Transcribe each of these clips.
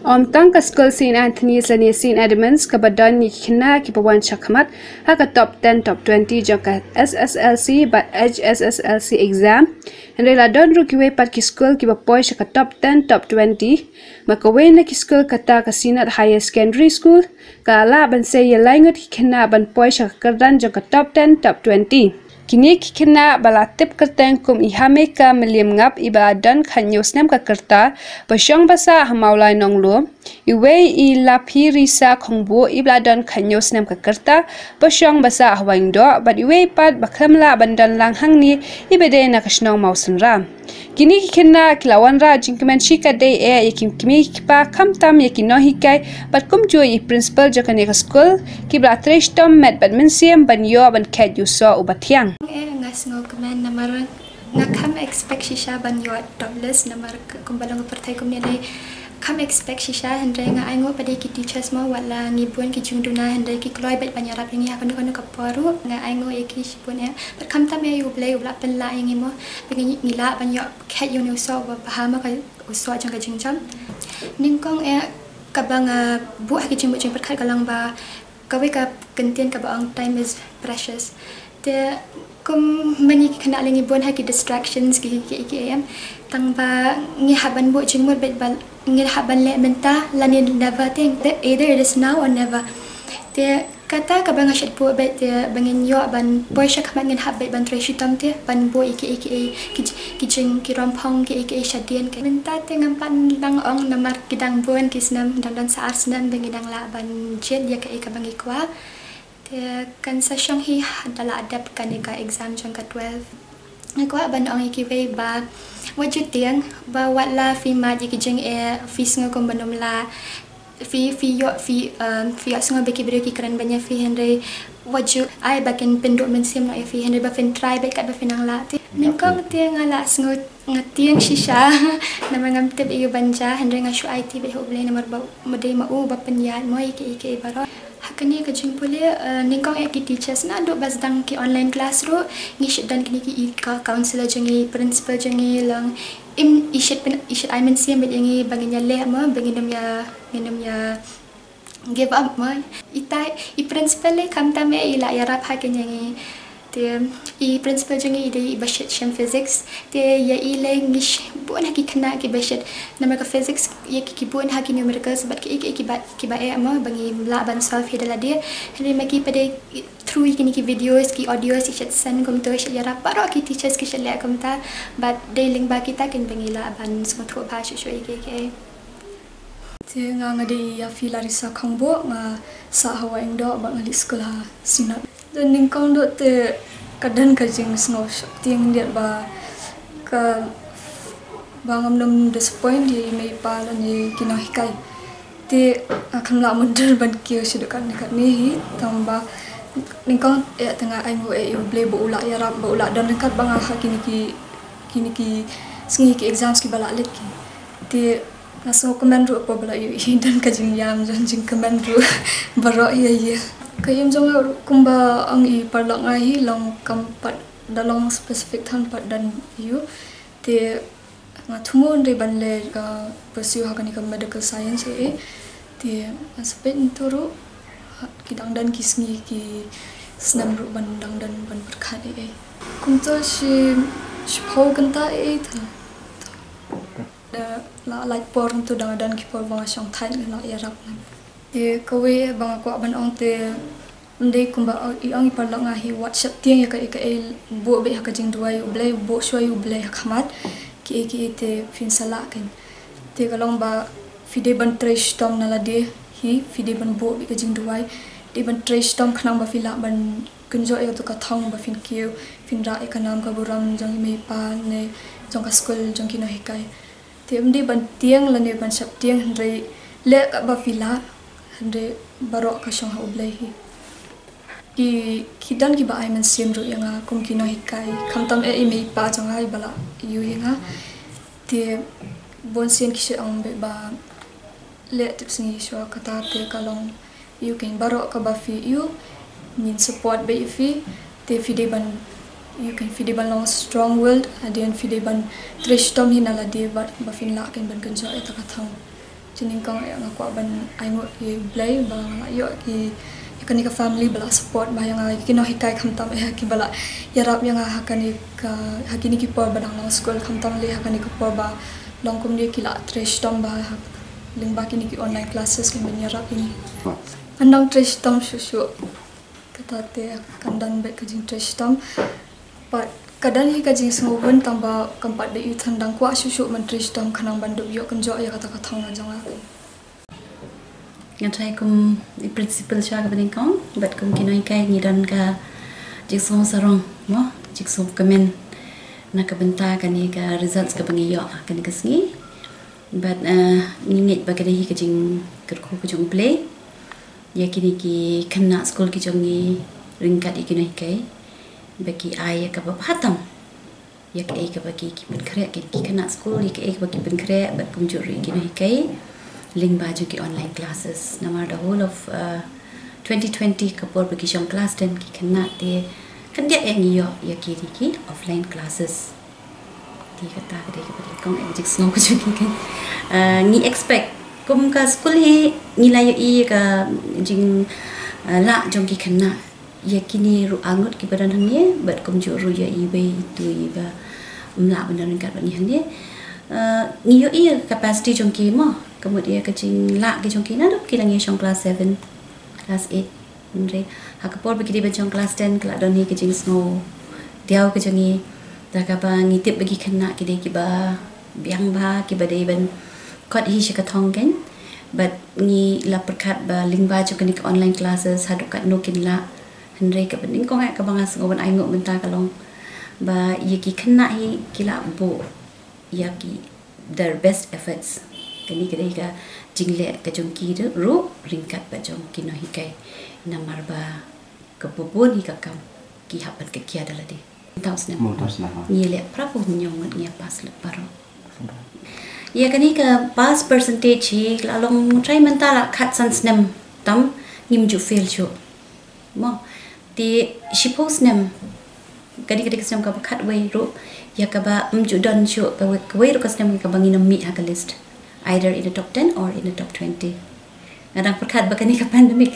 Tang ka Skul St. Anthony's lani St. Edmunds ka badan ni kina ki pawan chakmat ha ka top 10 top 20 jang ka SSLC but HSSLC exam Henry la don ru ki we pat ki Skul ki bapoy ka top 10 top 20 makawe na ki Skul kata ka Synod Higher Secondary School ka la ban se ye laingot ki kina ban poy ka kardan jang ka top 10 top 20 Kini kikina balatip kerteng kum ihame ka meliam ngap ibadan khanyos nem ka kerta pasyong basa hamaulai nonglo iwe I lapi risa khongbo ibadan khanyos nem ka kerta pasyong basa hawaindo but iwe pat bakhamla bandan lang hangni ibede na kashnong mausunra Kini kikina kilawan ra jingkemen shika day yakim kimi kipa kamtam yakino hikai but kum jo I principal jakane ka Skul kibla treshtom met badminsiam banyo ban ket yuso ubatiang Ngasngo kemen namar ngakam expect shisha ban yo topless namar kumbalang pertai kumnele kam expect shisha hendre nga aingo pada ki teachers mo wala ngibun ki jungduna hendre ki kloi bet banyarap ini akan kono kaparu nga aingo eki shipun ya but kam tam ya ublay ubla penla yang mo pengi ngila banyo ket yo so ba pahama ka uso jang ka jingjam ningkong kabang bu ki jingbu jing perkat kalang ba kawe ka kentian ka ba time is precious the kum mani kena lengi bon haki distractions ki tang ba ngi haban bo jingmur bet bal ngi haban le menta lani never think that either it is now or never te kata ka bang shat bo bet te bangin yo ban boy shak man ngin habet ban treshi tam te ban bo ki jing ki rompong ki shadien ke menta te ngampan lang ong namar kidang bon kisnam dan sa arsnan bangidang la ban jet ya ka bangi kwa kan sa siyang hi dala adapt ka ni ka exam jang ka 12 ngakwa ban ong ikiwe ba wajutiang ba wala fi ma ji kijing fees nga kom banom la fi asnga beki biro ki kran banya fi henry waju ai bakin penduk mensim no fi henry ba fin try bet kat ba finang la ti ningkong ti ngala asngo ngatiang shisha namangam tip iyo banja henry nga shu IT be hoble namar ba modai ma u ba penyat mo iki baro hakani ka jingpule ningkong ki teachers na do basdang ki online class ro ngi dan kini ki ka counselor jangi principal jangi lang im ishit I mean siam bet yangi banginya le ma banginam ya give up ma itai I principal le kamta me ila yarap hakanya ngi te I principal jangi ide bashit sham physics te ya ile ngish bon haki kena ki bashit nama ka physics ya ki bon haki numerical sebab ki ba ma bangi la ban solve hidala dia henry maki pada through kini ki videos ki audios ki send kom to ya rap paro ki teachers ki shale kom ta but daily ba kita kin bangi la ban smotho ba shu ke te nga ngadi ya filarisa khongbo nga sa hawa indo ba ngali Skul ha Synod dan ningkong do te kadan ka jing snow ting dia ba ka bangam nom disappoint di mai pa la ni kinahikai te akan la mundur ban kio sidukan dekat ni tamba ningkong tengah aingo ble bo ula ya rap bo ula dan dekat bang ha kini ki sengi ki exams ki bala lek te naso komando apa bala yu dan ka jing yam jing komando baro ya kayam jong kumba ang I parlang ai long kampat dalong specific than pat dan yu te ngathumon re banle ka pursue ha kani ka medical science te aspect turu kidang dan kisngi ki snam ru bandang dan ban perkhat kumto shi phau kanta tha la like porn tu dan ki por bang song thai la ya rap te kawe bang ko ban ong te ndai kumba ang parlang hi WhatsApp tiang ya ka bo be ha ka jing duai ublai bo shwai ublai khamat ki te fin sala kan te kalong ba fide ban trash tom nala de hi fide ban bo be ka jing duai de ban trash tom khnang ba fila ban kunjo ya to ka thong ba fin kiu fin ra ka nam ka buram jang me pa ne jong ka Skul jong ki na hikai te mdi ban tiang la ne ban sap tiang ndai le ka ba fila hande barok ka shong ha ublai hi ki dan ki ba ai man sim ru yang kum ki no hikai khamtam me pa jong ai bala yu hinga te bon sen ki ong be ba le tip singi sho kata te kalong yu ken barok ka ba fi yu min support be fi te fi de ban you can fi de ban long strong willed adian fi de ban trish tom hinala de ba fin la ken ban kan jo eta ka thong Jening kong yang aku ban ai ngot ye blay ba yo ki kani ka family bala support ba yang ki no hikai khamtam ki bala yarap yang hakani ka hakini ki por badang long school khamtam le hakani ko por ba long kum dia ki la tresh tom ba ling ba kini ki online classes ki ben yarap ini andang tresh tom shushu kata te kandan be ka jing tresh tom but kadang hi ka jing sngobun tamba kampat de youth handang kwa shushu man tresh tom khanang bandu yo kanjo ya kata ka thong na janga ngatrai kum di principal sha ka bening kong but kum kinoi kai ni dan ka jikso sarong mo jikso kamen na ka benta ka ni ka results ka bangi yo ka ni ka sngi but ni ngit ba ka hi ka jing kerku ka jong play ya kini ki kena school ki jong ni ringkat ikinoi kai bagi ai ka ba hatam ya ka ai ka bagi ki pen kre ki kena school ya ka ai ka bagi pen kre but kum juri ikinoi kai link baju ki online classes namar the whole of 2020 kapor bagi shong class 10 ki kena te kan dia yang yo ya ki offline classes ti kata ka de ki kong ek jik snow ko ki kan ni expect kum ka school hi ni la yo I ka jing la jong ki kena ya kini ru angut ki badan hang but kum ju ru ya I be tu I ba mla benar kat ni hang ni yo I capacity jong ki mo kemudian kecing la ke jongki na dok kilang yang class 7 class 8 andre hakapor bagi di bencong class 10 kelak don hi kecing snow diau ke jongi da ka ba ngitip bagi kena ki de ki ba biang ba ki ba de ben kot hi shi ka thong ken but ni la perkat ba ling ba jo ke online classes haduk kat no kin la andre ka bening ko ka bangas ngoban ai ngok benta kalong ba ye ki kena hi kila bo ya ki their best efforts kini kira ka jingle ka jongki de ru ringkat ba jongki no hikai namar ba kepupun hi ka kam ki hapat ke kia dala de taus na ni le prapu nyong ngia pas le paro ya kani ka pass percentage hi lalong try mentala khat san snem tam nim ju fail chu mo ti shipos nem kadi kesem ka khat wei ru ya ka ba mju don chu ka wei ru ka snem ka bangin mi ha ka list either in the top 10 or in the top 20. Kadang perkat bakani ka pandemic.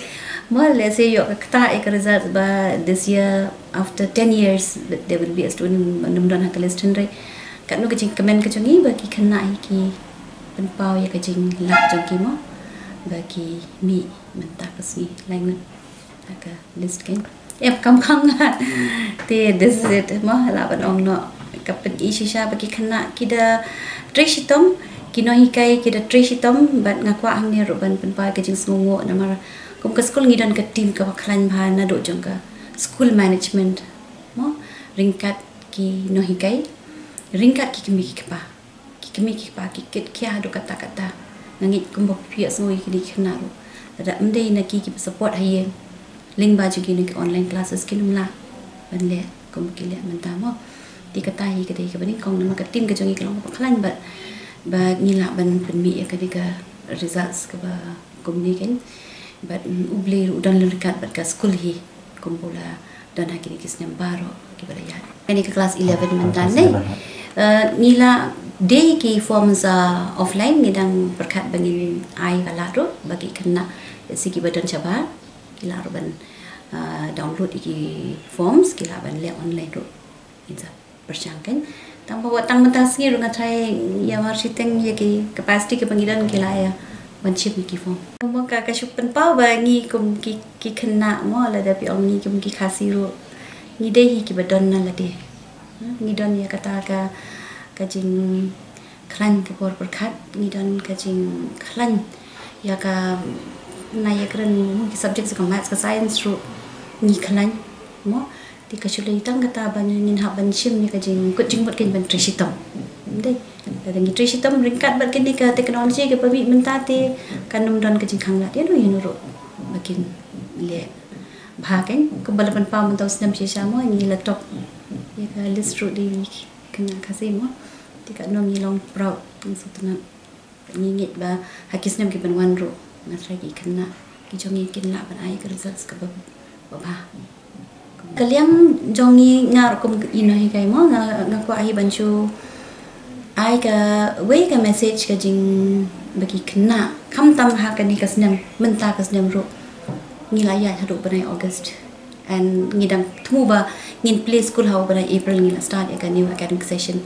Well, let's say yo kata ek results ba this year after 10 years there will be a student namdan ha list hundred. Kat no kajing comment kajongi bagi kena ki penpau ya kajing la jongki mo bagi mi mentah kasni lain ka list kan. Kam khang te this is it mo la ban ong no kapen isha bagi kena kida trishitom kino hikai kita trishitom bat ngakwa hang ni roban penpai kajing sngongo namar kum ka school ngidan ka team ka khlan bha na do jong ka school management mo ringkat ki no hikai ringkat ki kemi ki pa ki ket kya do kata ngit kum bo pia snoi ki khna ro da mdei na ki support haye ling ba ju ki ni online classes ki lumla ban le kum ki le manta mo ti kata hi ka dei ka bani kong na ka team ka jong ki long pa khlan bat ba ngila ban penmi ya kadika results ka ba kumni kan but ubli udan lirkat bat ka school hi kumpula dan hakini kisnem baro ki balaya ani ka class 11 mentan ne ngila day ki forms offline ngidang perkat bangin ai kala ro bagi kena siki badan chaba kila ro ban download iki forms kila ban le online ro insa persangkan tambah buat tang mentang sini runga try ya warsiteng ya ki capacity ke pengidan kila ya banchip ki form mo ka ka supen pa ba ngi kum ki kena mo la da pi ong ni kum ki khasiru ni dei ki badon na la de ni don ya kata ka jing klan ke por perkat ni don ka jing klan ya ka na ya kren ki subject ka maths ka science ru ni klan mo di kaculai tang kata banyin hak banchim ni kajing kut jing buat kin ban trishitom dei da ngi trishitom ringkat bat kin ka teknologi ke pabi mentate kanum don kajing khangla dia no yunuro makin le bha kan ko balapan pa mentau snam shisha mo ni laptop ya ka list ru di kena kasih mo di ka no ngi long proud sutna ni ngit ba hakisnam ki ban wan ru ngasra ki kena ki jongi kin la ban ai ka results ka ba kalian jongi ngar kum ino hi kai mo ngaku ai banchu ai ka we ka message ka jing bagi kena kam tam ha ka ni ka senam menta ka senam ro ngila ya hadu banai August and ngidang thu ba ngin play school how banai April ngila start ya ka new academic session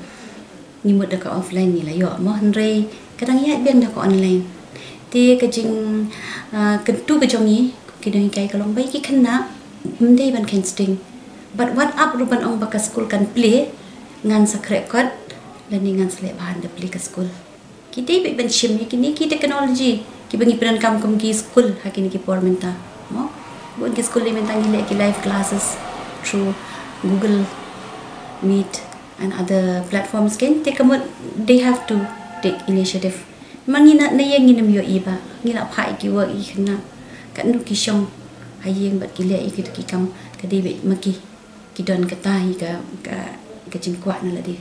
ni mud da ka offline ngila yo mo hanrei kadang ya biang da ka online ti ka jing ka tu ka jong ni ki dang kai ka long bai ki kena mdei ban kan sting but what up rupan ong ba ka school kan play ngan sa krekot dan ngan sele bahan da play ka school kita be ban shim ni kini ki technology ki bangi peran kam ki school hakini ki por menta mo buat ki school ni menta ngile ki live classes through Google Meet and other platforms can take they have to take initiative mangina na yang nginam yo iba ngila phai ki work I khna kan nu ki shong hayeng bat ki le I ki kam ka de be maki ki don ka tai ka jing kwa na la de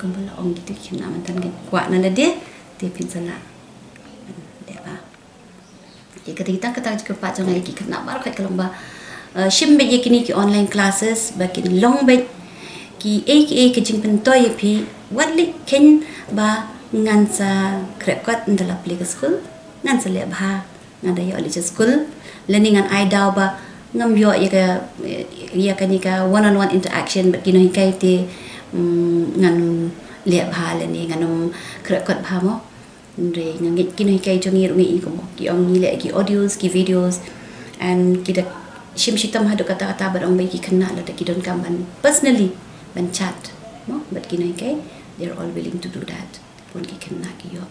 kumpul ong gitu khna man tan kwa na la de te pin sala de ba ye ka kita kata ke pa jangai ki khna bar ka kalamba shim be ye kini ki online classes bakin long be ki ke jing pen toy phi watli ken ba ngan sa krekot ndala play school ngan sa le bha ngada yo le school learning an I daw ba ngam yo ya ka ni ka one on one interaction but kino hikai te ngan le bha le ni nganum krekot bha mo re ngit kino hikai jongi rungi ko mo ki ong ni le ki audios ki videos and kita shim shitam hadu kata-kata barang bai ki kena la ki don kamban personally ban chat mo but kino hikai they're all willing to do that pun ki kena ki yo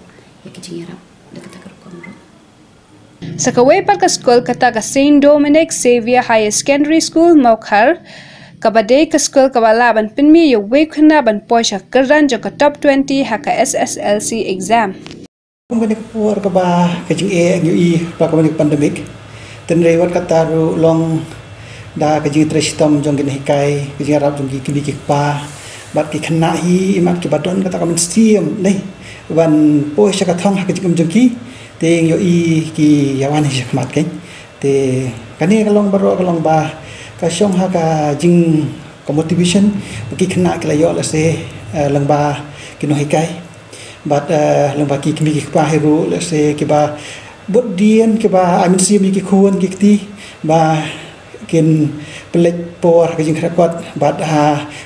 ya ki jingerap da kata ko ro sa kaway pa ka school kata ka Saint Dominic Xavier Higher Secondary School Mokhar kabade ka school kabala ban pinmi yo we khna ban poisha karan jo ka top 20 ha ka SSLC exam Kumbanik puar ka ba kajing ang UI pa kumbanik pandemic tenrewat kata ru long da kajing trestom jong gin hikai kajing arab jong ki ki pa bat ki khna hi imat ki badon kata kamen steam nei wan poisha ka thong ha kajing jong ki te yo I ki yawan hi khmat kai te kani ka long baro ka long ba ka shong ha ka jing ka motivation ki khna ka la yo la se lang ba ki no hikai but lang ba ki mi ki pa hero la se ki ba bot dien ki ba I mean si mi ki khon ki ti ba kin pelek por ka jing krakot bat ha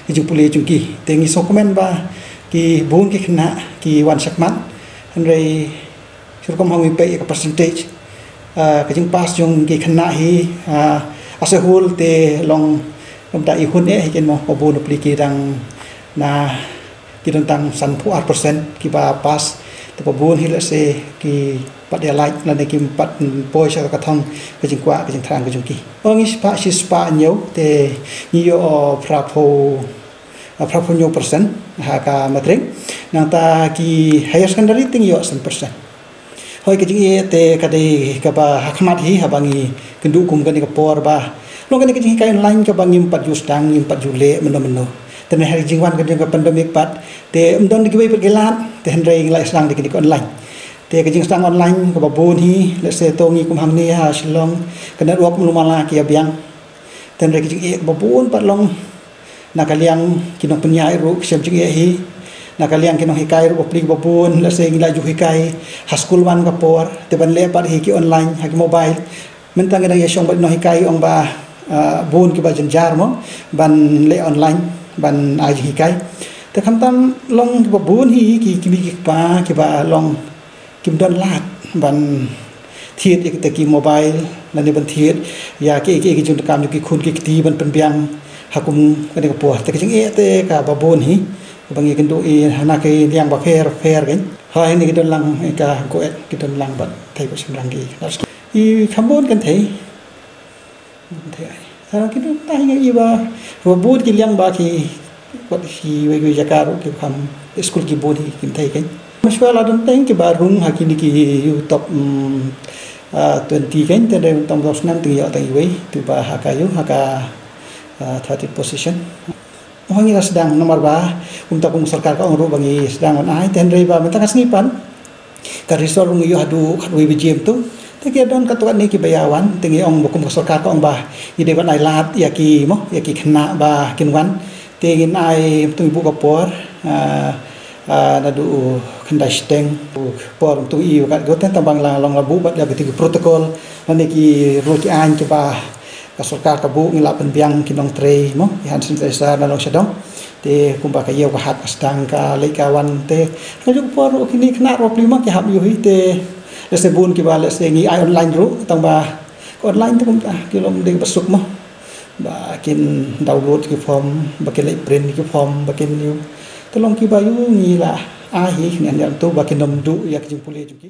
ki jing pule jung ki te ngi so comment ba ki bun ki khna ki wan sakmat hanrei kom hong pe ka percentage ka jing pas jong ki khna hi as a whole te long da I hun hi ken mo bo no pliki dang na ki don tang san pu 8% ki ba pas te bo hi la se ki pat dia like la ne ki pat poi sa ka thong ka jing kwa ka jing thang ka jong ki ong spa shi spa nyo te ni yo prapo nyo percent ha ka matring nang ta ki higher secondary ting yo 100% hoi ke jing te ka de ka ba hakmat hi habangi kendu kum kan ka por ba long kan ke jing kai online ka bangi 4 ju stang 4 ju le meno te ne hari jingwan ka jing ka pandemic pat te don di pe gelat te henrei lai stang di online te ke jing stang online ka ba bon hi le se to ngi kum ham ni ha Shillong ka na ruak mulumala ki abiang te henrei ke jing ba bon pat long na kaliang kinong penyai ru sem jing hi nakaliang kinong hikai ro plik babun la sing la ju hikai haskul wan ka por te ban le par hi ki online ha ki mobile mentang ngada yesong ba no hikai ong ba bun ki ba janjar mo ban le online ban ai hikai te kham tam long ki babun hi ki ki pa ki ba long kim don lat ban thiet ek te ki mobile la ne ban thiet ya ki jun kam ju ki khun ki ti ban pen biang hakum ka de ka por te ki jing te ka babun hi bangi kendo I hana ke liang ba fair kan ha ini kita lang ka goet kita lang ba thai ba semrang gi I khambon kan thai sa kita tai ngai ba robot ki liang ba ki wat hi we jakar ki kham school ki bodi kim thai kan maswala don teng ki ba rung ha ki ni ki top 20 kan te de tom dos nan ti yo tai we tu ba ha ka 30 position Wangi sedang nomor ba untuk sarkar ka ongro bangi sedang on ai tenrei ba menta kasnipan ka risol ngi yo hadu BGM tu te ki don ka tuan ni ki bayawan tengi ong bokum sarkar ka ong ba I de ban ai lat ya ki khna ba kinwan te ngin ai tu bu ka por nadu kendai steng por tu iu kat goten tambang long labu bat ya betul protokol mane ki ru ki an ke ba ka sarkar ka bu ngila penbiang kinong tre mo ihan sintesa na long Sedong te kumba ka yeu ka hat astang ka le kawan te aju por kini kena ro prima ki hab yu hi te le sebun ki ba le se ngi ai online ru tang ba online tu kum ta ki long de besuk mo ba kin download ki form ba ke le print ki form ba kin yu tolong ki bayu ni lah ahi ni yang tu ba kin nom du ya ki puli ju ki